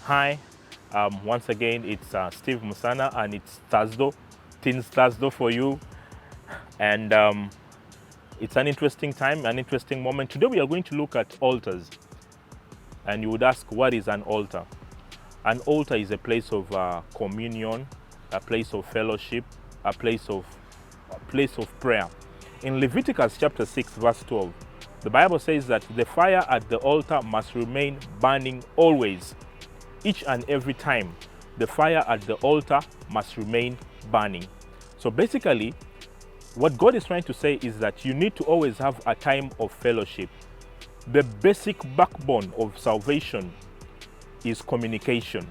Hi, once again, it's Steve Musana, and it's Thursday, Teens Thursday for you. And it's an interesting time, an interesting moment. Today we are going to look at altars. And you would ask, what is an altar? An altar is a place of communion, a place of fellowship, a place of prayer. In Leviticus chapter 6, verse 12, the Bible says that the fire at the altar must remain burning always. Each and every time, the fire at the altar must remain burning. So basically, what God is trying to say is that you need to always have a time of fellowship. The basic backbone of salvation is communication,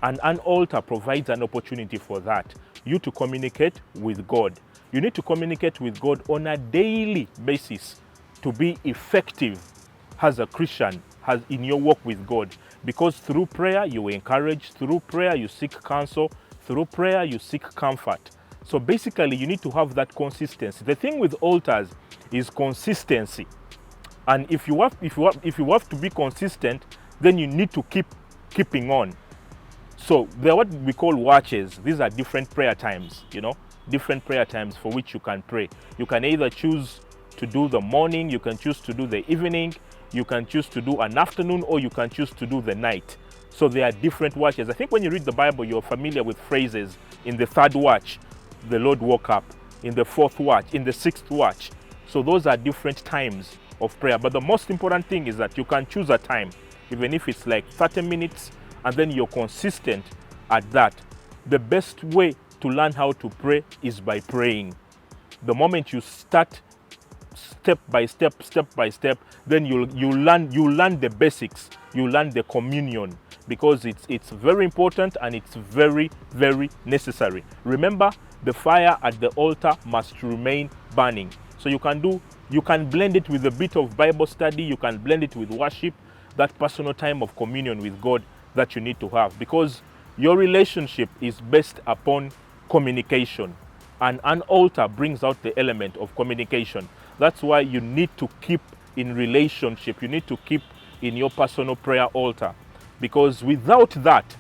and an altar provides an opportunity for that. You to communicate with God. You need to communicate with God on a daily basis to be effective as a Christian, as in your walk with God. Because through prayer you encourage, through prayer you seek counsel, through prayer you seek comfort. So basically you need to have that consistency. The thing with altars is consistency. And if you have to be consistent, then you need to keeping on. So they're what we call watches. These are different prayer times, different prayer times for which you can pray. You can either choose to do the morning, you can choose to do the evening, you can choose to do an afternoon, or you can choose to do the night. So there are different watches. I think when you read the Bible, you're familiar with phrases. In the third watch, the Lord woke up. In the fourth watch, in the sixth watch. So those are different times of prayer. But the most important thing is that you can choose a time, even if it's like 30 minutes, and then you're consistent at that. The best way to learn how to pray is by praying. The moment you start step by step, then you learn the basics, you learn the communion, because it's very important and it's very, very necessary. Remember, the fire at the altar must remain burning. So you can blend it with a bit of Bible study, you can blend it with worship, that personal time of communion with God that you need to have, because your relationship is based upon communication, and an altar brings out the element of communication. That's why you need to keep in relationship. You need to keep in your personal prayer altar, because without that,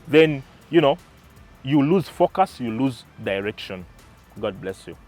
then you lose focus, you lose direction. God bless you.